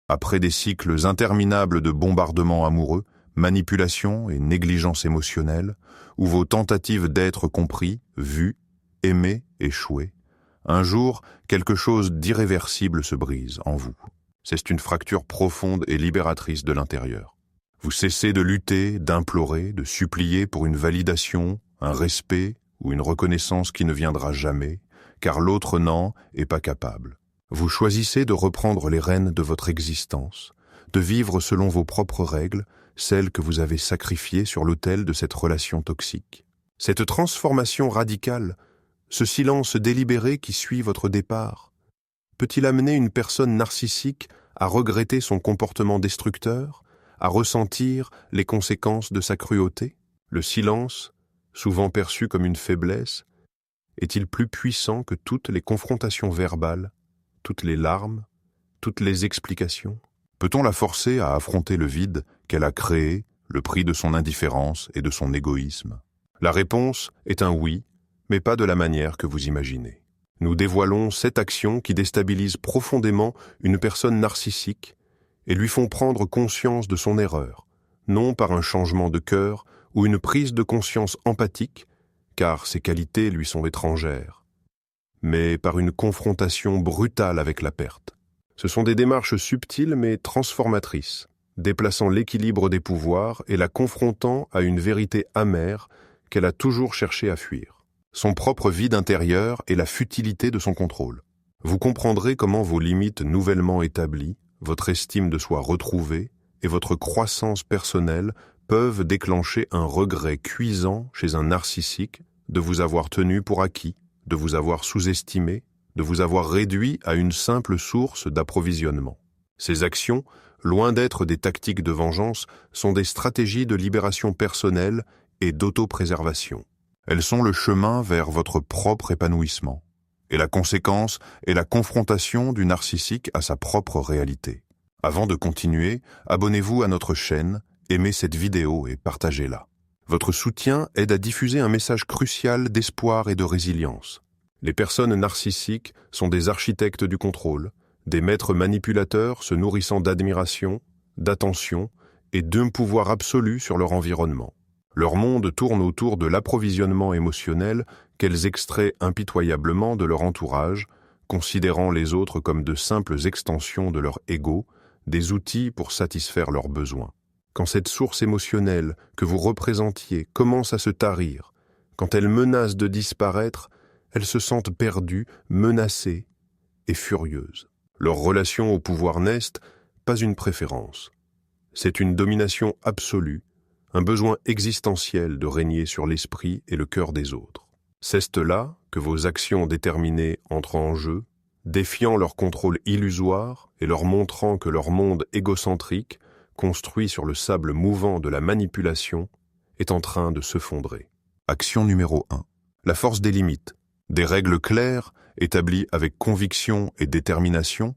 Après des cycles interminables de bombardements amoureux, manipulation et négligence émotionnelle, où vos tentatives d'être compris, vus, aimés, échouées, un jour, quelque chose d'irréversible se brise en vous. C'est une fracture profonde et libératrice de l'intérieur. Vous cessez de lutter, d'implorer, de supplier pour une validation, un respect ou une reconnaissance qui ne viendra jamais, car l'autre n'en est pas capable. Vous choisissez de reprendre les rênes de votre existence, de vivre selon vos propres règles, celles que vous avez sacrifiées sur l'autel de cette relation toxique. Cette transformation radicale, ce silence délibéré qui suit votre départ, peut-il amener une personne narcissique à regretter son comportement destructeur, à ressentir les conséquences de sa cruauté? Le silence, souvent perçu comme une faiblesse, est-il plus puissant que toutes les confrontations verbales, toutes les larmes, toutes les explications? Peut-on la forcer à affronter le vide qu'elle a créé, le prix de son indifférence et de son égoïsme? La réponse est un oui, mais pas de la manière que vous imaginez. Nous dévoilons 7 actions qui déstabilisent profondément une personne narcissique et lui font prendre conscience de son erreur, non par un changement de cœur ou une prise de conscience empathique, car ses qualités lui sont étrangères, mais par une confrontation brutale avec la perte. Ce sont des démarches subtiles mais transformatrices, déplaçant l'équilibre des pouvoirs et la confrontant à une vérité amère qu'elle a toujours cherché à fuir. Son propre vide intérieur et la futilité de son contrôle. Vous comprendrez comment vos limites nouvellement établies, votre estime de soi retrouvée et votre croissance personnelle peuvent déclencher un regret cuisant chez un narcissique de vous avoir tenu pour acquis, de vous avoir sous-estimé, de vous avoir réduit à une simple source d'approvisionnement. Ces actions, loin d'être des tactiques de vengeance, sont des stratégies de libération personnelle et d'autopréservation. Elles sont le chemin vers votre propre épanouissement. Et la conséquence est la confrontation du narcissique à sa propre réalité. Avant de continuer, abonnez-vous à notre chaîne, aimez cette vidéo et partagez-la. Votre soutien aide à diffuser un message crucial d'espoir et de résilience. Les personnes narcissiques sont des architectes du contrôle, des maîtres manipulateurs se nourrissant d'admiration, d'attention et d'un pouvoir absolu sur leur environnement. Leur monde tourne autour de l'approvisionnement émotionnel qu'elles extraient impitoyablement de leur entourage, considérant les autres comme de simples extensions de leur ego, des outils pour satisfaire leurs besoins. Quand cette source émotionnelle que vous représentiez commence à se tarir, quand elle menace de disparaître, elles se sentent perdues, menacées et furieuses. Leur relation au pouvoir n'est pas une préférence. C'est une domination absolue, un besoin existentiel de régner sur l'esprit et le cœur des autres. C'est là que vos actions déterminées entrent en jeu, défiant leur contrôle illusoire et leur montrant que leur monde égocentrique, construit sur le sable mouvant de la manipulation, est en train de se fondrer. Action numéro 1. La force des limites. Des règles claires, établies avec conviction et détermination,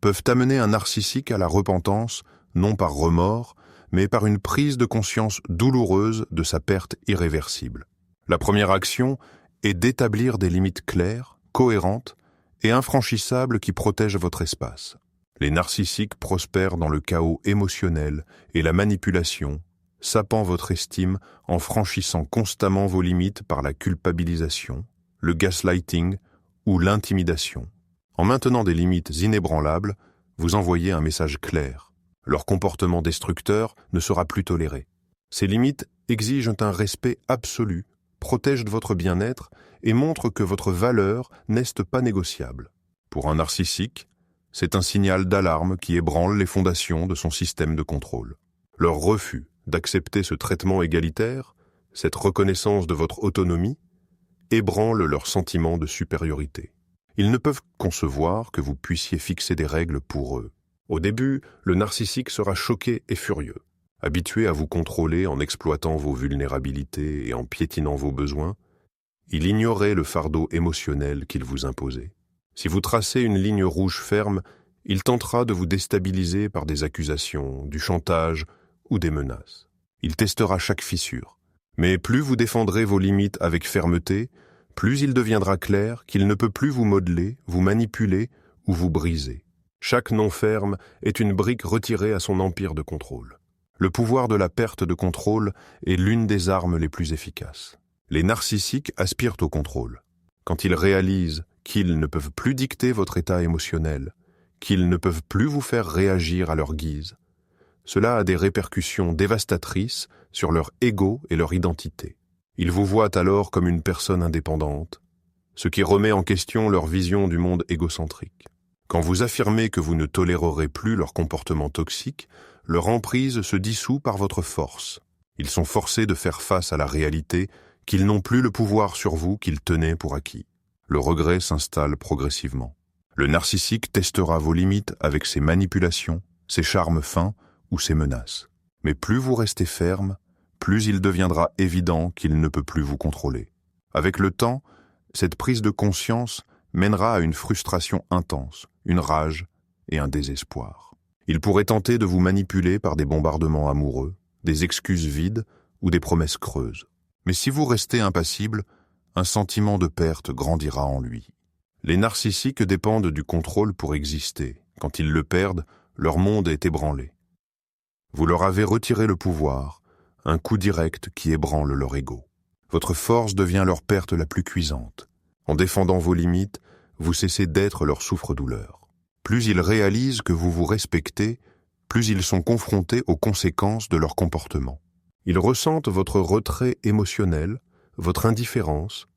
peuvent amener un narcissique à la repentance, non par remords, mais par une prise de conscience douloureuse de sa perte irréversible. La première action est d'établir des limites claires, cohérentes et infranchissables qui protègent votre espace. Les narcissiques prospèrent dans le chaos émotionnel et la manipulation, sapant votre estime en franchissant constamment vos limites par la culpabilisation, le gaslighting ou l'intimidation. En maintenant des limites inébranlables, vous envoyez un message clair. Leur comportement destructeur ne sera plus toléré. Ces limites exigent un respect absolu, protègent votre bien-être et montrent que votre valeur n'est pas négociable. Pour un narcissique, c'est un signal d'alarme qui ébranle les fondations de son système de contrôle. Leur refus d'accepter ce traitement égalitaire, cette reconnaissance de votre autonomie, ébranle leur sentiment de supériorité. Ils ne peuvent concevoir que vous puissiez fixer des règles pour eux. Au début, le narcissique sera choqué et furieux. Habitué à vous contrôler en exploitant vos vulnérabilités et en piétinant vos besoins, il ignorait le fardeau émotionnel qu'il vous imposait. Si vous tracez une ligne rouge ferme, il tentera de vous déstabiliser par des accusations, du chantage ou des menaces. Il testera chaque fissure. Mais plus vous défendrez vos limites avec fermeté, plus il deviendra clair qu'il ne peut plus vous modeler, vous manipuler ou vous briser. Chaque non ferme est une brique retirée à son empire de contrôle. Le pouvoir de la perte de contrôle est l'une des armes les plus efficaces. Les narcissiques aspirent au contrôle. Quand ils réalisent qu'ils ne peuvent plus dicter votre état émotionnel, qu'ils ne peuvent plus vous faire réagir à leur guise, cela a des répercussions dévastatrices sur leur ego et leur identité. Ils vous voient alors comme une personne indépendante, ce qui remet en question leur vision du monde égocentrique. Quand vous affirmez que vous ne tolérerez plus leur comportement toxique, leur emprise se dissout par votre force. Ils sont forcés de faire face à la réalité qu'ils n'ont plus le pouvoir sur vous qu'ils tenaient pour acquis. Le regret s'installe progressivement. Le narcissique testera vos limites avec ses manipulations, ses charmes fins ou ses menaces. Mais plus vous restez ferme, plus il deviendra évident qu'il ne peut plus vous contrôler. Avec le temps, cette prise de conscience mènera à une frustration intense, une rage et un désespoir. Il pourrait tenter de vous manipuler par des bombardements amoureux, des excuses vides ou des promesses creuses. Mais si vous restez impassible, un sentiment de perte grandira en lui. Les narcissiques dépendent du contrôle pour exister. Quand ils le perdent, leur monde est ébranlé. Vous leur avez retiré le pouvoir, un coup direct qui ébranle leur ego. Votre force devient leur perte la plus cuisante. En défendant vos limites, vous cessez d'être leur souffre-douleur. Plus ils réalisent que vous vous respectez, plus ils sont confrontés aux conséquences de leur comportement. Ils ressentent votre retrait émotionnel, votre indifférence,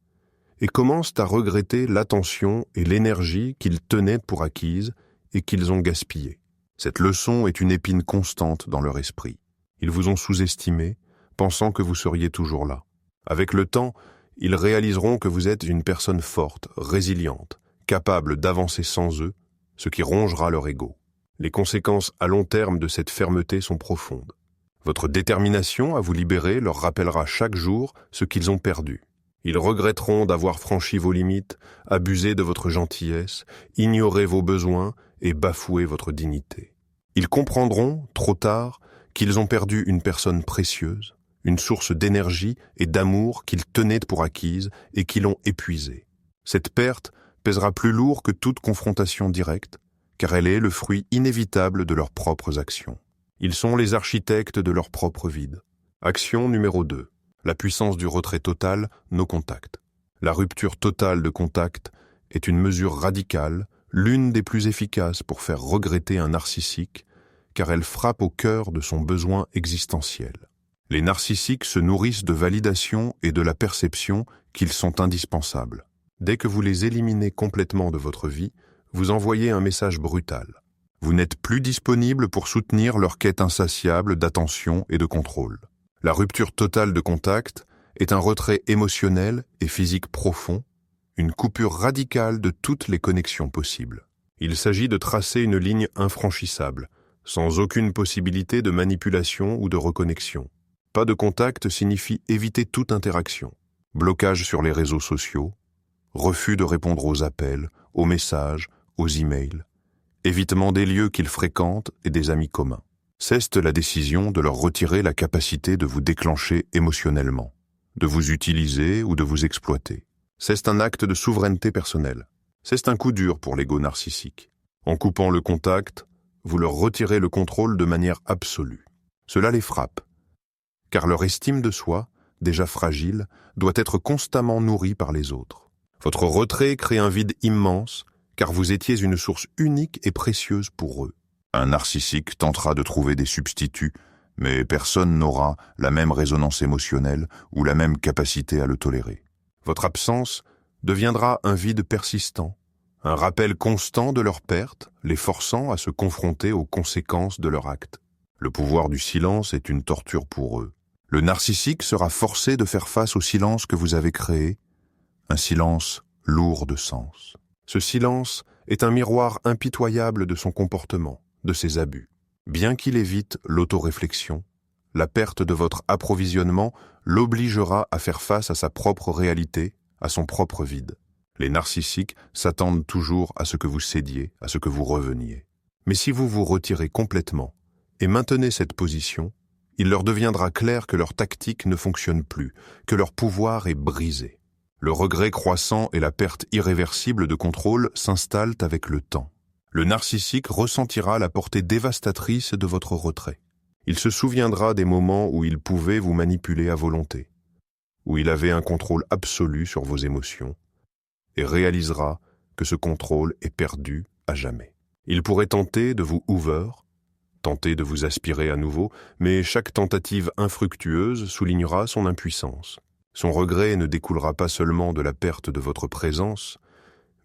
et commencent à regretter l'attention et l'énergie qu'ils tenaient pour acquises et qu'ils ont gaspillées. Cette leçon est une épine constante dans leur esprit. Ils vous ont sous-estimé, pensant que vous seriez toujours là. Avec le temps, ils réaliseront que vous êtes une personne forte, résiliente, capable d'avancer sans eux, ce qui rongera leur ego. Les conséquences à long terme de cette fermeté sont profondes. Votre détermination à vous libérer leur rappellera chaque jour ce qu'ils ont perdu. Ils regretteront d'avoir franchi vos limites, abusé de votre gentillesse, ignoré vos besoins et bafoué votre dignité. Ils comprendront, trop tard, qu'ils ont perdu une personne précieuse, une source d'énergie et d'amour qu'ils tenaient pour acquise et qui l'ont épuisée. Cette perte pèsera plus lourd que toute confrontation directe, car elle est le fruit inévitable de leurs propres actions. Ils sont les architectes de leur propre vide. Action numéro 2. La puissance du retrait total, no contact. La rupture totale de contact est une mesure radicale, l'une des plus efficaces pour faire regretter un narcissique, car elle frappe au cœur de son besoin existentiel. Les narcissiques se nourrissent de validation et de la perception qu'ils sont indispensables. Dès que vous les éliminez complètement de votre vie, vous envoyez un message brutal. Vous n'êtes plus disponible pour soutenir leur quête insatiable d'attention et de contrôle. La rupture totale de contact est un retrait émotionnel et physique profond, une coupure radicale de toutes les connexions possibles. Il s'agit de tracer une ligne infranchissable, sans aucune possibilité de manipulation ou de reconnexion. Pas de contact signifie éviter toute interaction. Blocage sur les réseaux sociaux, refus de répondre aux appels, aux messages, aux emails, évitement des lieux qu'ils fréquentent et des amis communs. C'est la décision de leur retirer la capacité de vous déclencher émotionnellement, de vous utiliser ou de vous exploiter. C'est un acte de souveraineté personnelle. C'est un coup dur pour l'ego narcissique. En coupant le contact, vous leur retirez le contrôle de manière absolue. Cela les frappe, car leur estime de soi, déjà fragile, doit être constamment nourrie par les autres. Votre retrait crée un vide immense, car vous étiez une source unique et précieuse pour eux. Un narcissique tentera de trouver des substituts, mais personne n'aura la même résonance émotionnelle ou la même capacité à le tolérer. Votre absence deviendra un vide persistant, un rappel constant de leur perte, les forçant à se confronter aux conséquences de leur acte. Le pouvoir du silence est une torture pour eux. Le narcissique sera forcé de faire face au silence que vous avez créé, un silence lourd de sens. Ce silence est un miroir impitoyable de son comportement, de ses abus. Bien qu'il évite l'autoréflexion, la perte de votre approvisionnement l'obligera à faire face à sa propre réalité, à son propre vide. Les narcissiques s'attendent toujours à ce que vous cédiez, à ce que vous reveniez. Mais si vous vous retirez complètement et maintenez cette position, il leur deviendra clair que leur tactique ne fonctionne plus, que leur pouvoir est brisé. Le regret croissant et la perte irréversible de contrôle s'installent avec le temps. Le narcissique ressentira la portée dévastatrice de votre retrait. Il se souviendra des moments où il pouvait vous manipuler à volonté, où il avait un contrôle absolu sur vos émotions, et réalisera que ce contrôle est perdu à jamais. Il pourrait tenter de vous hoover, tenter de vous aspirer à nouveau, mais chaque tentative infructueuse soulignera son impuissance. Son regret ne découlera pas seulement de la perte de votre présence,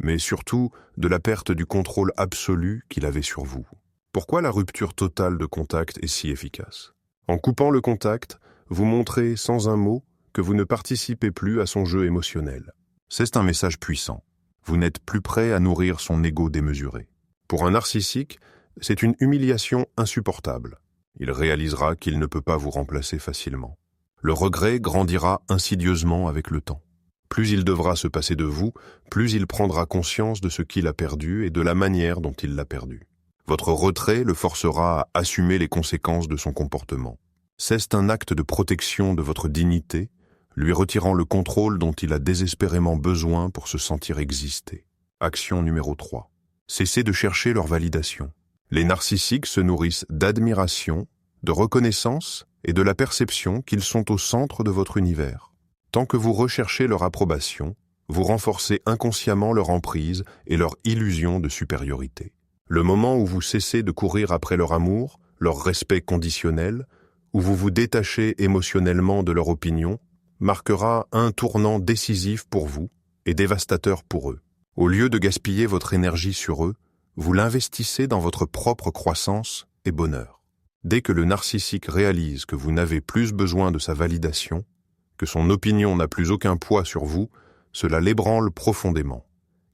mais surtout de la perte du contrôle absolu qu'il avait sur vous. Pourquoi la rupture totale de contact est si efficace? En coupant le contact, vous montrez sans un mot que vous ne participez plus à son jeu émotionnel. C'est un message puissant. Vous n'êtes plus prêt à nourrir son ego démesuré. Pour un narcissique, c'est une humiliation insupportable. Il réalisera qu'il ne peut pas vous remplacer facilement. Le regret grandira insidieusement avec le temps. Plus il devra se passer de vous, plus il prendra conscience de ce qu'il a perdu et de la manière dont il l'a perdu. Votre retrait le forcera à assumer les conséquences de son comportement. C'est un acte de protection de votre dignité, lui retirant le contrôle dont il a désespérément besoin pour se sentir exister. Action numéro 3. Cessez de chercher leur validation. Les narcissiques se nourrissent d'admiration, de reconnaissance et de la perception qu'ils sont au centre de votre univers. Tant que vous recherchez leur approbation, vous renforcez inconsciemment leur emprise et leur illusion de supériorité. Le moment où vous cessez de courir après leur amour, leur respect conditionnel, où vous vous détachez émotionnellement de leur opinion, marquera un tournant décisif pour vous et dévastateur pour eux. Au lieu de gaspiller votre énergie sur eux, vous l'investissez dans votre propre croissance et bonheur. Dès que le narcissique réalise que vous n'avez plus besoin de sa validation, que son opinion n'a plus aucun poids sur vous, cela l'ébranle profondément,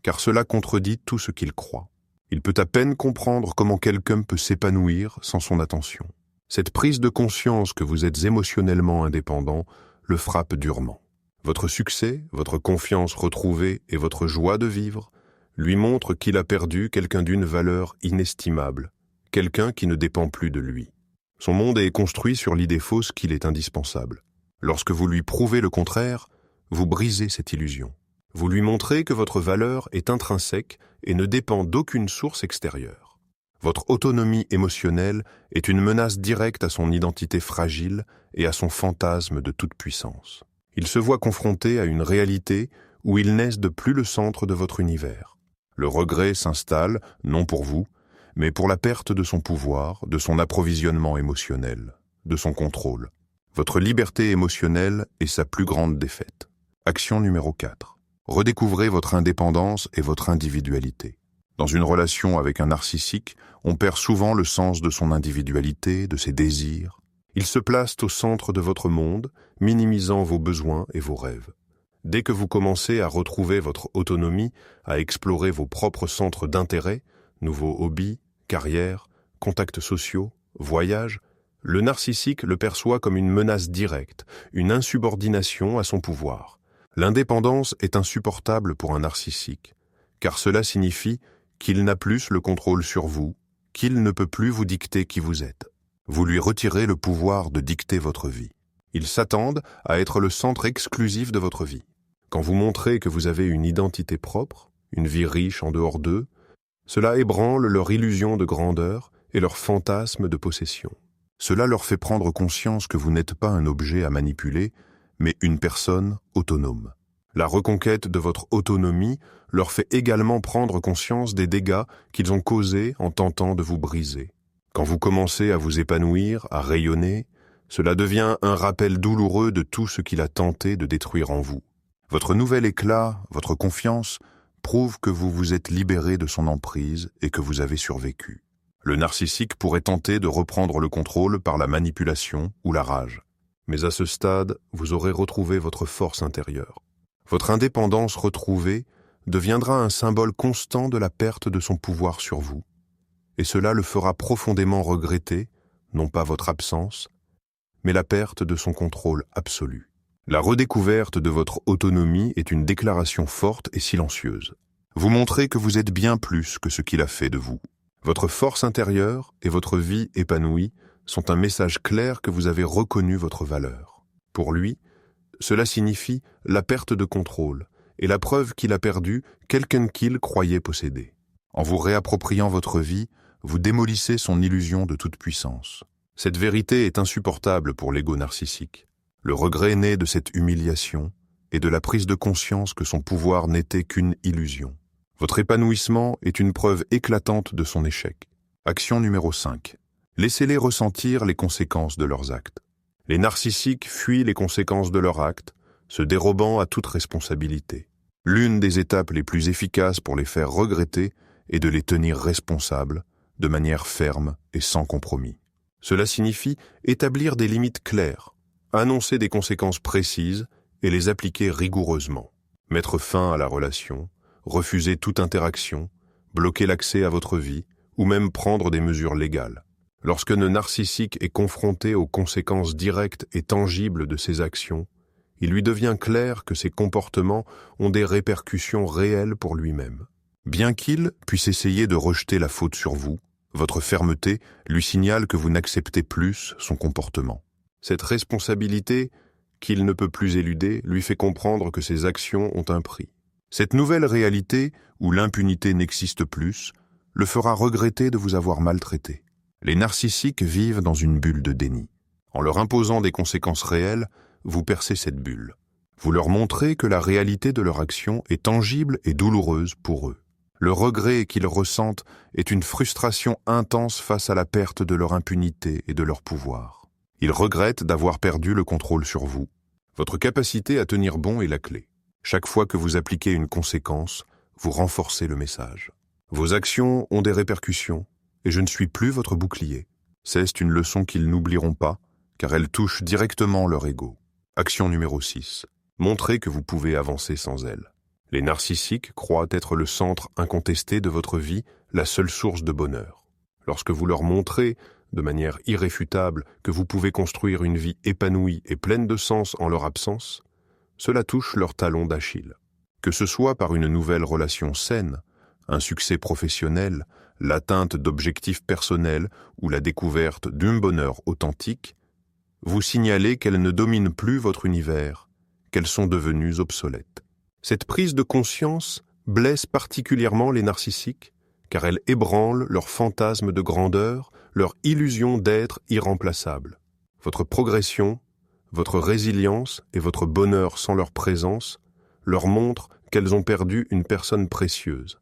car cela contredit tout ce qu'il croit. Il peut à peine comprendre comment quelqu'un peut s'épanouir sans son attention. Cette prise de conscience que vous êtes émotionnellement indépendant le frappe durement. Votre succès, votre confiance retrouvée et votre joie de vivre lui montrent qu'il a perdu quelqu'un d'une valeur inestimable, quelqu'un qui ne dépend plus de lui. Son monde est construit sur l'idée fausse qu'il est indispensable. Lorsque vous lui prouvez le contraire, vous brisez cette illusion. Vous lui montrez que votre valeur est intrinsèque et ne dépend d'aucune source extérieure. Votre autonomie émotionnelle est une menace directe à son identité fragile et à son fantasme de toute puissance. Il se voit confronté à une réalité où il n'est de plus le centre de votre univers. Le regret s'installe, non pour vous, mais pour la perte de son pouvoir, de son approvisionnement émotionnel, de son contrôle. Votre liberté émotionnelle est sa plus grande défaite. Action numéro 4. Redécouvrez votre indépendance et votre individualité. Dans une relation avec un narcissique, on perd souvent le sens de son individualité, de ses désirs. Il se place au centre de votre monde, minimisant vos besoins et vos rêves. Dès que vous commencez à retrouver votre autonomie, à explorer vos propres centres d'intérêt, nouveaux hobbies, carrières, contacts sociaux, voyages, le narcissique le perçoit comme une menace directe, une insubordination à son pouvoir. L'indépendance est insupportable pour un narcissique, car cela signifie qu'il n'a plus le contrôle sur vous, qu'il ne peut plus vous dicter qui vous êtes. Vous lui retirez le pouvoir de dicter votre vie. Ils s'attendent à être le centre exclusif de votre vie. Quand vous montrez que vous avez une identité propre, une vie riche en dehors d'eux, cela ébranle leur illusion de grandeur et leur fantasme de possession. Cela leur fait prendre conscience que vous n'êtes pas un objet à manipuler, mais une personne autonome. La reconquête de votre autonomie leur fait également prendre conscience des dégâts qu'ils ont causés en tentant de vous briser. Quand vous commencez à vous épanouir, à rayonner, cela devient un rappel douloureux de tout ce qu'il a tenté de détruire en vous. Votre nouvel éclat, votre confiance, prouvent que vous vous êtes libéré de son emprise et que vous avez survécu. Le narcissique pourrait tenter de reprendre le contrôle par la manipulation ou la rage. Mais à ce stade, vous aurez retrouvé votre force intérieure. Votre indépendance retrouvée deviendra un symbole constant de la perte de son pouvoir sur vous. Et cela le fera profondément regretter, non pas votre absence, mais la perte de son contrôle absolu. La redécouverte de votre autonomie est une déclaration forte et silencieuse. Vous montrez que vous êtes bien plus que ce qu'il a fait de vous. Votre force intérieure et votre vie épanouie sont un message clair que vous avez reconnu votre valeur. Pour lui, cela signifie la perte de contrôle et la preuve qu'il a perdu quelqu'un qu'il croyait posséder. En vous réappropriant votre vie, vous démolissez son illusion de toute puissance. Cette vérité est insupportable pour l'ego narcissique. Le regret naît de cette humiliation et de la prise de conscience que son pouvoir n'était qu'une illusion. Votre épanouissement est une preuve éclatante de son échec. Action numéro 5. Laissez-les ressentir les conséquences de leurs actes. Les narcissiques fuient les conséquences de leurs actes, se dérobant à toute responsabilité. L'une des étapes les plus efficaces pour les faire regretter est de les tenir responsables, de manière ferme et sans compromis. Cela signifie établir des limites claires, annoncer des conséquences précises et les appliquer rigoureusement. Mettre fin à la relation, refuser toute interaction, bloquer l'accès à votre vie ou même prendre des mesures légales. Lorsque le narcissique est confronté aux conséquences directes et tangibles de ses actions, il lui devient clair que ses comportements ont des répercussions réelles pour lui-même. Bien qu'il puisse essayer de rejeter la faute sur vous, votre fermeté lui signale que vous n'acceptez plus son comportement. Cette responsabilité, qu'il ne peut plus éluder, lui fait comprendre que ses actions ont un prix. Cette nouvelle réalité, où l'impunité n'existe plus, le fera regretter de vous avoir maltraité. Les narcissiques vivent dans une bulle de déni. En leur imposant des conséquences réelles, vous percez cette bulle. Vous leur montrez que la réalité de leur action est tangible et douloureuse pour eux. Le regret qu'ils ressentent est une frustration intense face à la perte de leur impunité et de leur pouvoir. Ils regrettent d'avoir perdu le contrôle sur vous. Votre capacité à tenir bon est la clé. Chaque fois que vous appliquez une conséquence, vous renforcez le message. Vos actions ont des répercussions, et je ne suis plus votre bouclier. C'est une leçon qu'ils n'oublieront pas, car elle touche directement leur ego. Action numéro 6. Montrez que vous pouvez avancer sans elle. Les narcissiques croient être le centre incontesté de votre vie, la seule source de bonheur. Lorsque vous leur montrez, de manière irréfutable, que vous pouvez construire une vie épanouie et pleine de sens en leur absence, cela touche leur talon d'Achille. Que ce soit par une nouvelle relation saine, un succès professionnel, l'atteinte d'objectifs personnels ou la découverte d'un bonheur authentique, vous signalez qu'elles ne dominent plus votre univers, qu'elles sont devenues obsolètes. Cette prise de conscience blesse particulièrement les narcissiques, car elle ébranle leur fantasme de grandeur, leur illusion d'être irremplaçable. Votre progression, votre résilience et votre bonheur sans leur présence leur montrent qu'elles ont perdu une personne précieuse,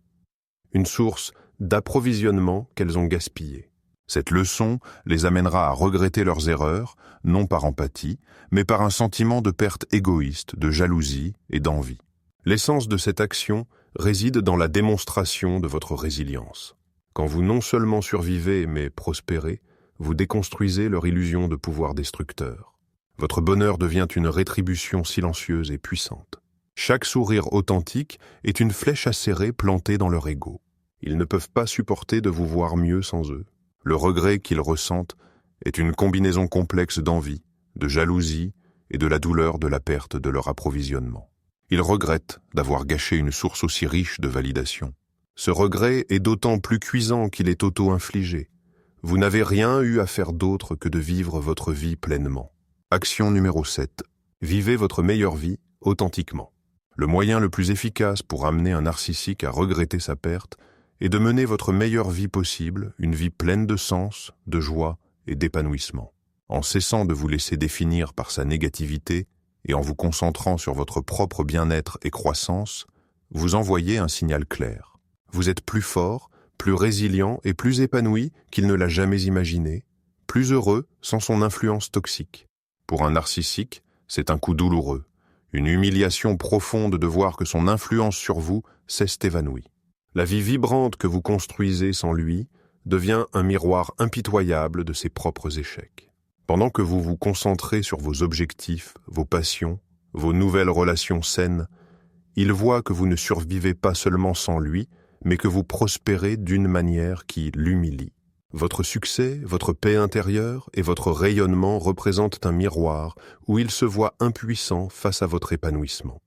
une source d'approvisionnement qu'elles ont gaspillée. Cette leçon les amènera à regretter leurs erreurs, non par empathie, mais par un sentiment de perte égoïste, de jalousie et d'envie. L'essence de cette action réside dans la démonstration de votre résilience. Quand vous non seulement survivez, mais prospérez, vous déconstruisez leur illusion de pouvoir destructeur. Votre bonheur devient une rétribution silencieuse et puissante. Chaque sourire authentique est une flèche acérée plantée dans leur ego. Ils ne peuvent pas supporter de vous voir mieux sans eux. Le regret qu'ils ressentent est une combinaison complexe d'envie, de jalousie et de la douleur de la perte de leur approvisionnement. Ils regrettent d'avoir gâché une source aussi riche de validation. Ce regret est d'autant plus cuisant qu'il est auto-infligé. Vous n'avez rien eu à faire d'autre que de vivre votre vie pleinement. Action numéro 7. Vivez votre meilleure vie authentiquement. Le moyen le plus efficace pour amener un narcissique à regretter sa perte est de mener votre meilleure vie possible, une vie pleine de sens, de joie et d'épanouissement. En cessant de vous laisser définir par sa négativité et en vous concentrant sur votre propre bien-être et croissance, vous envoyez un signal clair. Vous êtes plus fort, plus résilient et plus épanoui qu'il ne l'a jamais imaginé, plus heureux sans son influence toxique. Pour un narcissique, c'est un coup douloureux, une humiliation profonde de voir que son influence sur vous s'est évanouie. La vie vibrante que vous construisez sans lui devient un miroir impitoyable de ses propres échecs. Pendant que vous vous concentrez sur vos objectifs, vos passions, vos nouvelles relations saines, il voit que vous ne survivez pas seulement sans lui, mais que vous prospérez d'une manière qui l'humilie. Votre succès, votre paix intérieure et votre rayonnement représentent un miroir où il se voit impuissant face à votre épanouissement.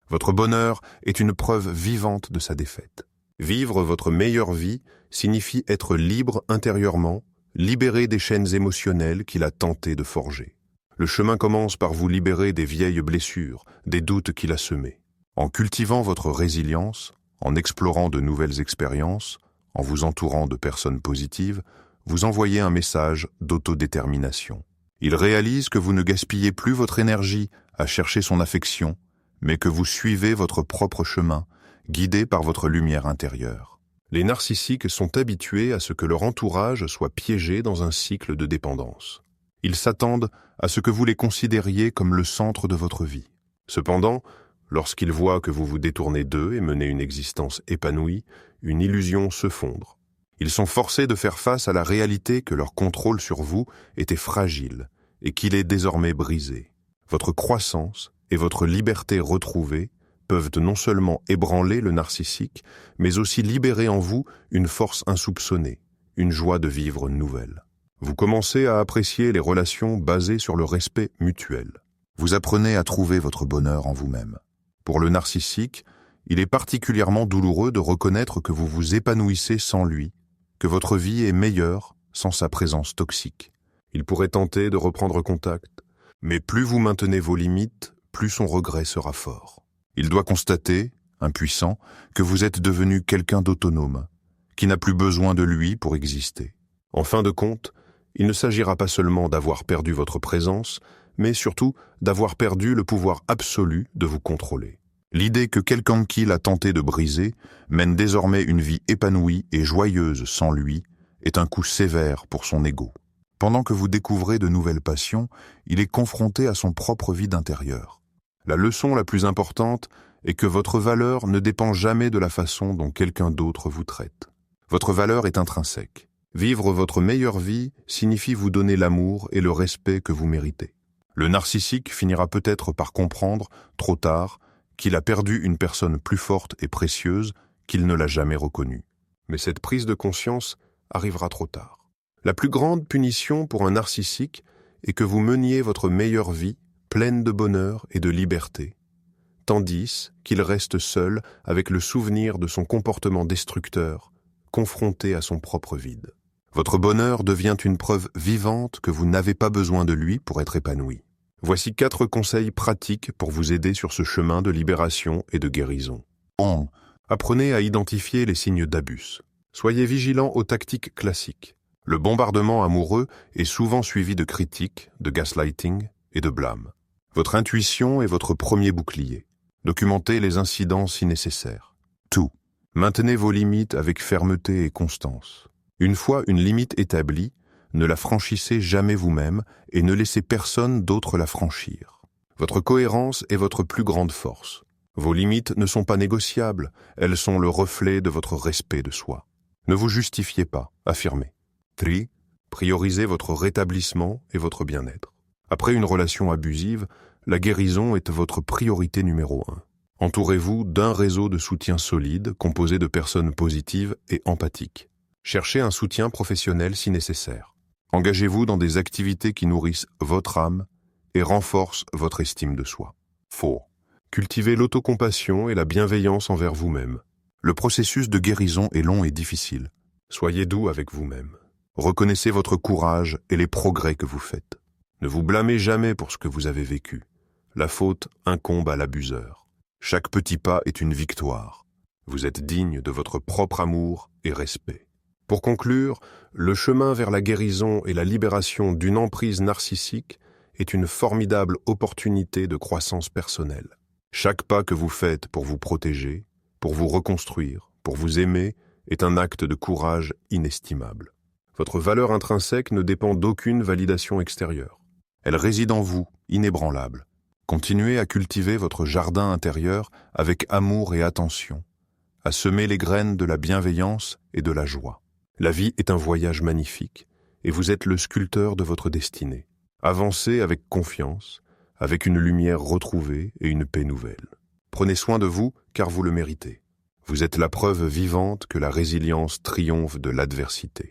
Votre bonheur est une preuve vivante de sa défaite. Vivre votre meilleure vie signifie être libre intérieurement, libéré des chaînes émotionnelles qu'il a tenté de forger. Le chemin commence par vous libérer des vieilles blessures, des doutes qu'il a semés. En cultivant votre résilience, en explorant de nouvelles expériences, En vous entourant de personnes positives, vous envoyez un message d'autodétermination. Il réalise que vous ne gaspillez plus votre énergie à chercher son affection, mais que vous suivez votre propre chemin, guidé par votre lumière intérieure. Les narcissiques sont habitués à ce que leur entourage soit piégé dans un cycle de dépendance. Ils s'attendent à ce que vous les considériez comme le centre de votre vie. Cependant, lorsqu'ils voient que vous vous détournez d'eux et menez une existence épanouie, une illusion se fondre. Ils sont forcés de faire face à la réalité que leur contrôle sur vous était fragile et qu'il est désormais brisé. Votre croissance et votre liberté retrouvée peuvent non seulement ébranler le narcissique, mais aussi libérer en vous une force insoupçonnée, une joie de vivre nouvelle. Vous commencez à apprécier les relations basées sur le respect mutuel. Vous apprenez à trouver votre bonheur en vous-même. Pour le narcissique, il est particulièrement douloureux de reconnaître que vous vous épanouissez sans lui, que votre vie est meilleure sans sa présence toxique. Il pourrait tenter de reprendre contact, mais plus vous maintenez vos limites, plus son regret sera fort. Il doit constater, impuissant, que vous êtes devenu quelqu'un d'autonome, qui n'a plus besoin de lui pour exister. En fin de compte, il ne s'agira pas seulement d'avoir perdu votre présence, mais surtout d'avoir perdu le pouvoir absolu de vous contrôler. L'idée que quelqu'un qu'il a tenté de briser mène désormais une vie épanouie et joyeuse sans lui est un coup sévère pour son ego. Pendant que vous découvrez de nouvelles passions, il est confronté à son propre vide intérieur. La leçon la plus importante est que votre valeur ne dépend jamais de la façon dont quelqu'un d'autre vous traite. Votre valeur est intrinsèque. Vivre votre meilleure vie signifie vous donner l'amour et le respect que vous méritez. Le narcissique finira peut-être par comprendre, trop tard, qu'il a perdu une personne plus forte et précieuse qu'il ne l'a jamais reconnue. Mais cette prise de conscience arrivera trop tard. La plus grande punition pour un narcissique est que vous meniez votre meilleure vie, pleine de bonheur et de liberté, tandis qu'il reste seul avec le souvenir de son comportement destructeur, confronté à son propre vide. Votre bonheur devient une preuve vivante que vous n'avez pas besoin de lui pour être épanoui. Voici 4 conseils pratiques pour vous aider sur ce chemin de libération et de guérison. 1. Apprenez à identifier les signes d'abus. Soyez vigilant aux tactiques classiques. Le bombardement amoureux est souvent suivi de critiques, de gaslighting et de blâme. Votre intuition est votre premier bouclier. Documentez les incidents si nécessaire. 2. Maintenez vos limites avec fermeté et constance. Une fois une limite établie, ne la franchissez jamais vous-même et ne laissez personne d'autre la franchir. Votre cohérence est votre plus grande force. Vos limites ne sont pas négociables, elles sont le reflet de votre respect de soi. Ne vous justifiez pas, affirmez. 3. Priorisez votre rétablissement et votre bien-être. Après une relation abusive, la guérison est votre priorité numéro 1. Entourez-vous d'un réseau de soutien solide composé de personnes positives et empathiques. Cherchez un soutien professionnel si nécessaire. Engagez-vous dans des activités qui nourrissent votre âme et renforcent votre estime de soi. 4. Cultivez l'autocompassion et la bienveillance envers vous-même. Le processus de guérison est long et difficile. Soyez doux avec vous-même. Reconnaissez votre courage et les progrès que vous faites. Ne vous blâmez jamais pour ce que vous avez vécu. La faute incombe à l'abuseur. Chaque petit pas est une victoire. Vous êtes digne de votre propre amour et respect. Pour conclure, le chemin vers la guérison et la libération d'une emprise narcissique est une formidable opportunité de croissance personnelle. Chaque pas que vous faites pour vous protéger, pour vous reconstruire, pour vous aimer, est un acte de courage inestimable. Votre valeur intrinsèque ne dépend d'aucune validation extérieure. Elle réside en vous, inébranlable. Continuez à cultiver votre jardin intérieur avec amour et attention, à semer les graines de la bienveillance et de la joie. La vie est un voyage magnifique, et vous êtes le sculpteur de votre destinée. Avancez avec confiance, avec une lumière retrouvée et une paix nouvelle. Prenez soin de vous, car vous le méritez. Vous êtes la preuve vivante que la résilience triomphe de l'adversité.